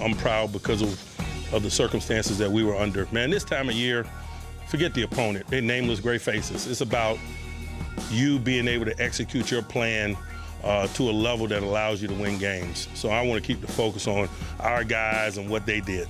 I'm proud because of the circumstances that we were under. Man, this time of year, forget the opponent. They're nameless gray faces. It's about you being able to execute your plan to a level that allows you to win games. So I want to keep the focus on our guys and what they did.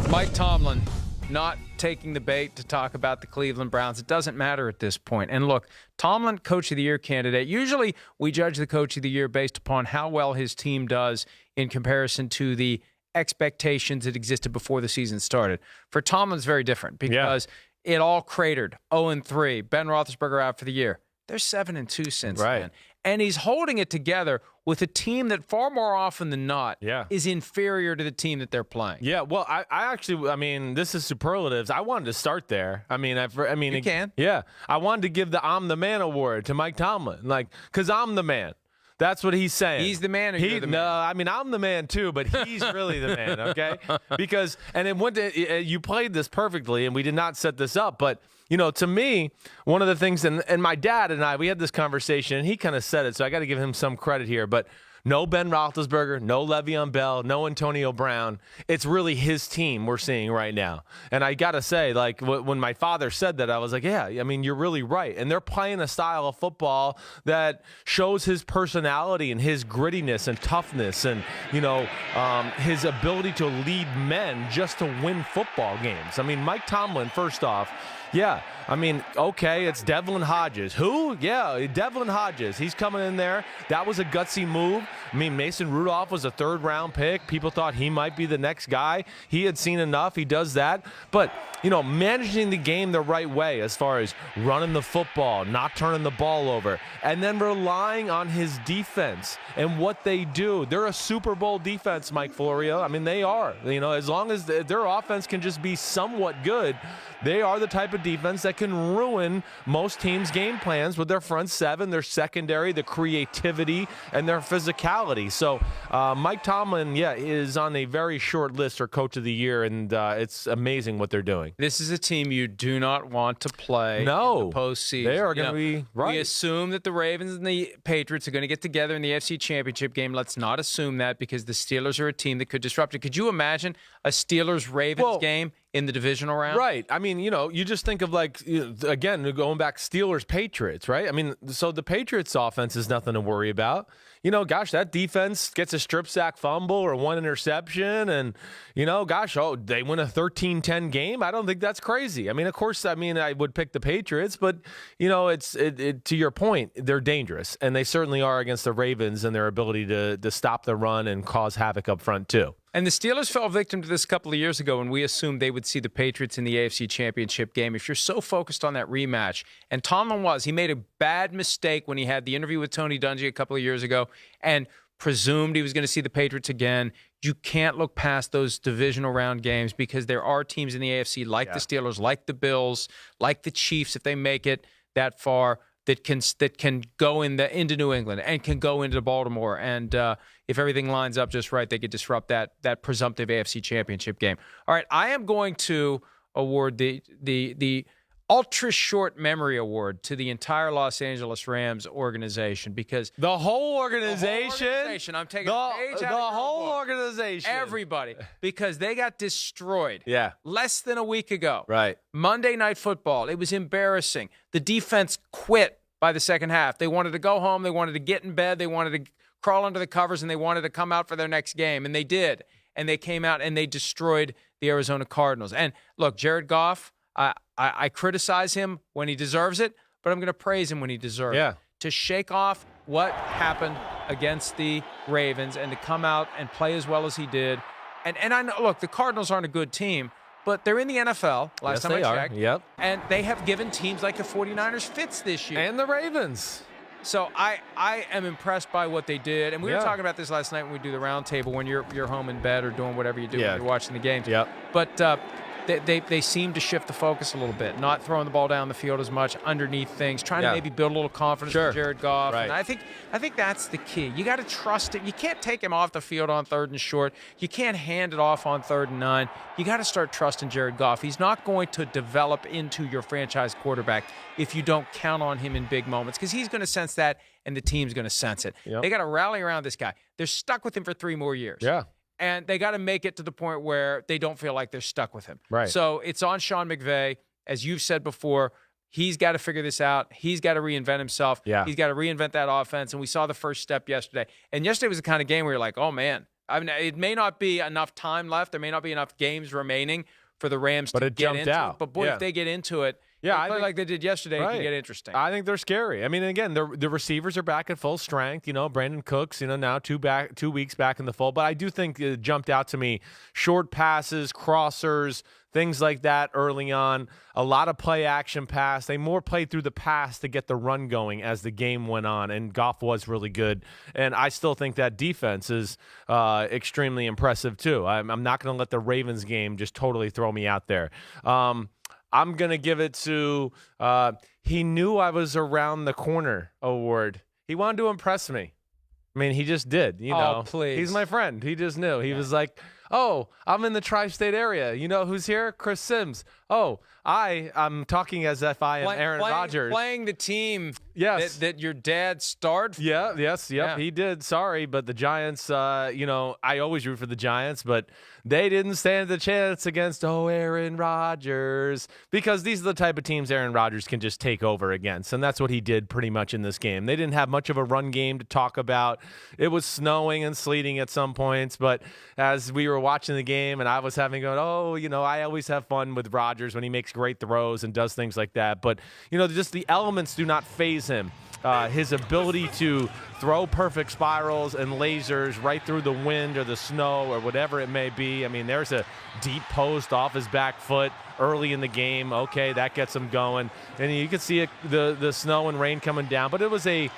Mike Tomlin not taking the bait to talk about the Cleveland Browns. It doesn't matter at this point. And look, Tomlin, Coach of the Year candidate. Usually we judge the Coach of the Year based upon how well his team does in comparison to the expectations that existed before the season started. For Tomlin, it's very different because it all cratered. 0-3. Ben Roethlisberger out for the year. They're 7-2 since then. And he's holding it together with a team that far more often than not is inferior to the team that they're playing. Yeah, well, I actually, this is superlatives. I wanted to start there. You can. Yeah, I wanted to give the I'm the Man award to Mike Tomlin, because I'm the man. That's what he's saying. He's the man or you're the man? No, I'm the man too, but he's really the man, okay? Because, and it went to, you played this perfectly, and we did not set this up, but, to me, one of the things, and my dad and I, we had this conversation, and he kind of said it, so I got to give him some credit here, but no Ben Roethlisberger, no Le'Veon Bell, no Antonio Brown. It's really his team we're seeing right now. And I got to say, when my father said that, I was like, yeah, you're really right. And they're playing a style of football that shows his personality and his grittiness and toughness and, his ability to lead men just to win football games. Mike Tomlin, first off, it's Devlin Hodges. Who? Yeah, Devlin Hodges. He's coming in there. That was a gutsy move. Mason Rudolph was a third-round pick. People thought he might be the next guy. He had seen enough. He does that. But, managing the game the right way as far as running the football, not turning the ball over, and then relying on his defense and what they do. They're a Super Bowl defense, Mike Florio. They are. As long as their offense can just be somewhat good, they are the type of defense that can ruin most teams' game plans with their front seven, their secondary, the creativity, and their physicality. So Mike Tomlin, is on a very short list for Coach of the Year, and it's amazing what they're doing. This is a team you do not want to play in the postseason. They are going to be right. We assume that the Ravens and the Patriots are going to get together in the AFC Championship game. Let's not assume that because the Steelers are a team that could disrupt it. Could you imagine a Steelers-Ravens game in the divisional round? Right. You just think of again, going back Steelers-Patriots, right? So the Patriots offense is nothing to worry about. That defense gets a strip sack fumble or one interception and, they win a 13-10 game. I don't think that's crazy. Of course, I would pick the Patriots, but, to your point, they're dangerous. And they certainly are against the Ravens and their ability to stop the run and cause havoc up front, too. And the Steelers fell victim to this a couple of years ago when we assumed they would see the Patriots in the AFC Championship game. If you're so focused on that rematch, and Tomlin he made a bad mistake when he had the interview with Tony Dungy a couple of years ago and presumed he was going to see the Patriots again. You can't look past those divisional round games because there are teams in the AFC like the Steelers, like the Bills, like the Chiefs, if they make it that far, that can go into New England and can go into Baltimore. And if everything lines up just right, they could disrupt that presumptive AFC Championship game. All right, I am going to award the ultra short memory award to the entire Los Angeles Rams organization because the whole organization. I'm taking a page out of the whole organization. Everybody, because they got destroyed. Yeah. Less than a week ago. Right. Monday Night Football. It was embarrassing. The defense quit by the second half. They wanted to go home. They wanted to get in bed. They wanted to crawl under the covers, and they wanted to come out for their next game, and they did. And they came out and they destroyed the Arizona Cardinals. And look, Jared Goff. I criticize him when he deserves it, but I'm going to praise him when he deserves it. To shake off what happened against the Ravens and to come out and play as well as he did. And I know, look, the Cardinals aren't a good team, but they're in the NFL, last time I checked. Yep. And they have given teams like the 49ers fits this year. And the Ravens. So I am impressed by what they did. And we were talking about this last night when we do the round table when you're home in bed or doing whatever you do when you're watching the games. Yep. But they seem to shift the focus a little bit, not throwing the ball down the field as much, underneath things, trying to maybe build a little confidence in Jared Goff. Right. And I think that's the key. You got to trust it. You can't take him off the field on 3rd and short. You can't hand it off on 3rd and 9. You got to start trusting Jared Goff. He's not going to develop into your franchise quarterback if you don't count on him in big moments because he's going to sense that and the team's going to sense it. They got to rally around this guy. They're stuck with him for 3 more years. Yeah. and they got to make it to the point where they don't feel like they're stuck with him. Right. So it's on Sean McVay. As you've said before, he's got to figure this out. He's got to reinvent himself. Yeah. He's got to reinvent that offense, and we saw the first step yesterday. And yesterday was the kind of game where you're like, oh, man. I mean, it may not be enough time left. There may not be enough games remaining for the Rams to get into it. But, boy, if they get into it, I think, like they did yesterday, it can get interesting. I think they're scary. I mean, again, the receivers are back at full strength. Brandon Cooks, now 2 weeks back in the fold. But I do think it jumped out to me. Short passes, crossers, things like that early on. A lot of play action pass. They more played through the pass to get the run going as the game went on. And Goff was really good. And I still think that defense is extremely impressive too. I'm not going to let the Ravens game just totally throw me out there. I'm going to give it to he knew I was around the corner award. He wanted to impress me. I mean, he just did, Oh, please. He's my friend. He just knew. He was like, oh, I'm in the tri-state area. You know who's here? Chris Simms. Oh, I'm talking as if I am Aaron Rodgers. Playing the team that your dad starred for. Yeah, he did. Sorry, but the Giants, I always root for the Giants, but they didn't stand a chance against, Aaron Rodgers, because these are the type of teams Aaron Rodgers can just take over against, and that's what he did pretty much in this game. They didn't have much of a run game to talk about. It was snowing and sleeting at some points, but as we were watching the game and I was I always have fun with Rodgers when he makes great throws and does things like that. But, just the elements do not faze him. His ability to throw perfect spirals and lasers right through the wind or the snow or whatever it may be. I mean, there's a deep post off his back foot early in the game. Okay, that gets him going. And you can see the snow and rain coming down. But it was a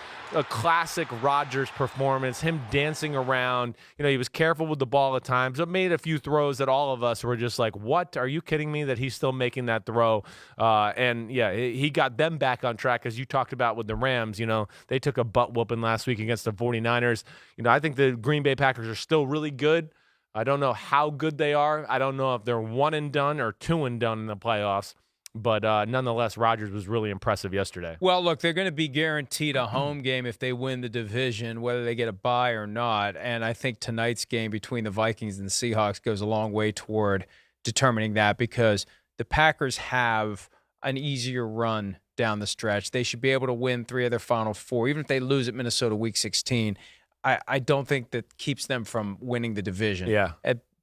classic Rodgers performance, him dancing around. He was careful with the ball at times, but made a few throws that all of us were just like, what? Are you kidding me that he's still making that throw? He got them back on track, as you talked about with the Rams. They took a butt whooping last week against the 49ers. I think the Green Bay Packers are still really good. I don't know how good they are. I don't know if they're 1 and done or 2 and done in the playoffs. But nonetheless, Rodgers was really impressive yesterday. Well, look, they're going to be guaranteed a home game if they win the division, whether they get a bye or not. And I think tonight's game between the Vikings and the Seahawks goes a long way toward determining that, because the Packers have an easier run down the stretch. They should be able to win 3 of their final 4. Even if they lose at Minnesota Week 16, I don't think that keeps them from winning the division. Yeah.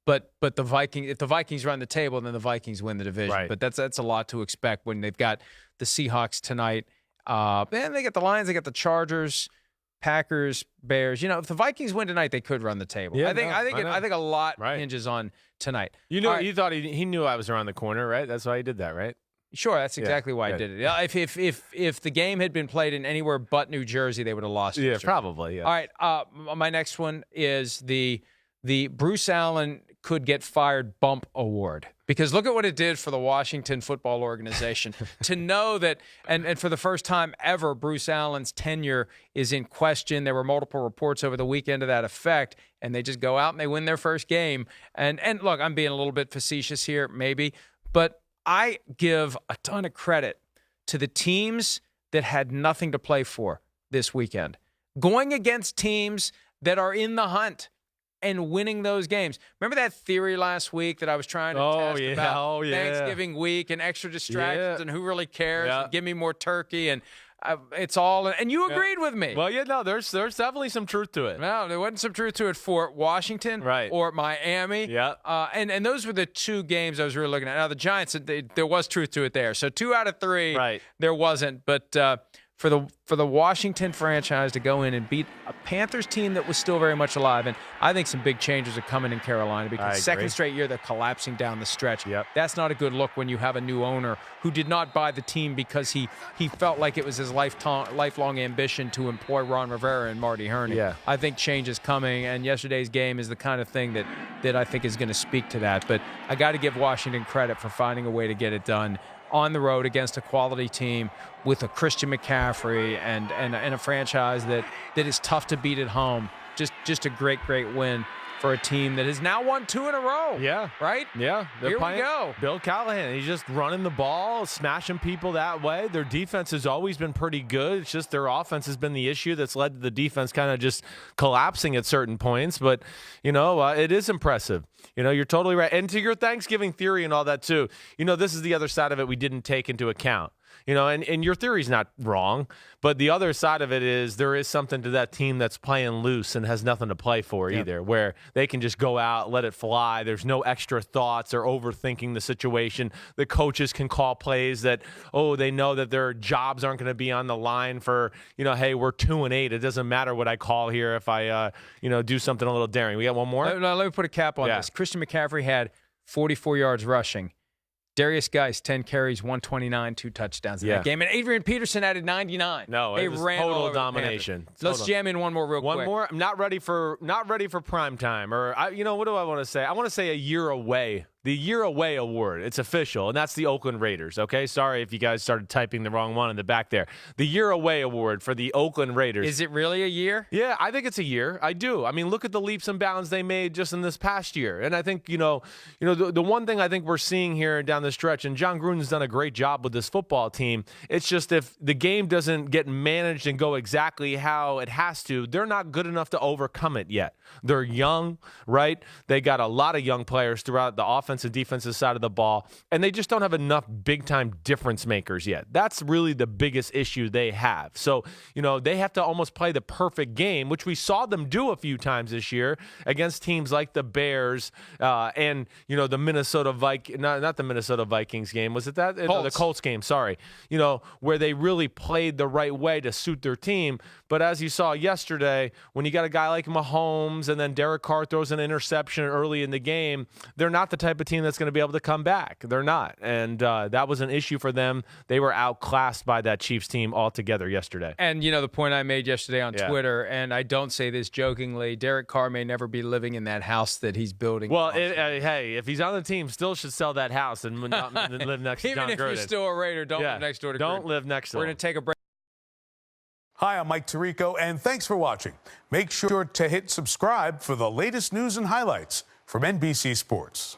But if the Vikings run the table, then the Vikings win the division. Right. But that's a lot to expect when they've got the Seahawks tonight. And they got the Lions, they got the Chargers, Packers, Bears. If the Vikings win tonight, they could run the table. Yeah, I think a lot hinges on tonight. You thought he knew I was around the corner, right? That's why he did that, right? Sure, that's exactly why I did it. If the game had been played in anywhere but New Jersey, they would have lost. Yeah, probably. Yeah. All right. My next one is the Bruce Allen could get fired bump award, because look at what it did for the Washington football organization to know that, and for the first time ever, Bruce Allen's tenure is in question. There were multiple reports over the weekend to that effect, and they just go out and they win their first game. And look, I'm being a little bit facetious here, maybe, but I give a ton of credit to the teams that had nothing to play for this weekend, going against teams that are in the hunt and winning those games. Remember that theory last week that I was trying to test about Thanksgiving week and extra distractions and who really cares? And give me more turkey, and it's all. And you agreed with me. Well, there's definitely some truth to it. No, there wasn't some truth to it for Washington or Miami. Yeah. And those were the 2 games I was really looking at. Now the Giants, there was truth to it there. So 2 out of 3, there wasn't. But for the Washington franchise to go in and beat a Panthers team that was still very much alive. And I think some big changes are coming in Carolina, because second straight year they're collapsing down the stretch. Yep. That's not a good look when you have a new owner who did not buy the team because he felt like it was his lifelong ambition to employ Ron Rivera and Marty Herney. Yeah. I think change is coming, and yesterday's game is the kind of thing that I think is going to speak to that. But I got to give Washington credit for finding a way to get it done on the road against a quality team with a Christian McCaffrey and a franchise that is tough to beat at home. Just a great win for a team that has now won 2 in a row. Yeah. Right? Yeah. Here we go. Bill Callahan, he's just running the ball, smashing people that way. Their defense has always been pretty good. It's just their offense has been the issue that's led to the defense kind of just collapsing at certain points. But, it is impressive. You're totally right. And to your Thanksgiving theory and all that, too, this is the other side of it we didn't take into account. And your theory's not wrong, but the other side of it is there is something to that team that's playing loose and has nothing to play for either, where they can just go out, let it fly. There's no extra thoughts or overthinking the situation. The coaches can call plays that, they know that their jobs aren't going to be on the line for, hey, we're 2-8. It doesn't matter what I call here if I, do something a little daring. We got one more? No, let me put a cap on this. Christian McCaffrey had 44 yards rushing. Darius Geis, 10 carries, 129, 2 touchdowns in that game. And Adrian Peterson added 99. No, it was total domination. Let's jam in one more real quick. One more. I'm not ready for prime time. Or, what do I want to say? I want to say a year away. The Year Away Award. It's official, and that's the Oakland Raiders, okay? Sorry if you guys started typing the wrong one in the back there. The Year Away Award for the Oakland Raiders. Is it really a year? Yeah, I think it's a year. I do. I mean, look at the leaps and bounds they made just in this past year. And I think, the one thing I think we're seeing here down the stretch, and John Gruden's done a great job with this football team, it's just if the game doesn't get managed and go exactly how it has to, they're not good enough to overcome it yet. They're young, right? They got a lot of young players throughout the offensive and defensive side of the ball, and they just don't have enough big-time difference makers yet. That's really the biggest issue they have. So, they have to almost play the perfect game, which we saw them do a few times this year against teams like the Bears and, the Minnesota Vikings, not the Minnesota Vikings game. Was it that? No, the Colts game, sorry. Where they really played the right way to suit their team. But as you saw yesterday, when you got a guy like Mahomes and then Derek Carr throws an interception early in the game, they're not the type of team that's going to be able to come back. They're not. And that was an issue for them. They were outclassed by that Chiefs team altogether yesterday. And, the point I made yesterday on Twitter, and I don't say this jokingly, Derek Carr may never be living in that house that he's building. Well, hey, if he's on the team, still should sell that house and not live next to John Gruden. Even if you're still a Raider, don't live next door to Gruden. Don't live next to him. We're going to take a break. Hi, I'm Mike Tirico, and thanks for watching. Make sure to hit subscribe for the latest news and highlights from NBC Sports.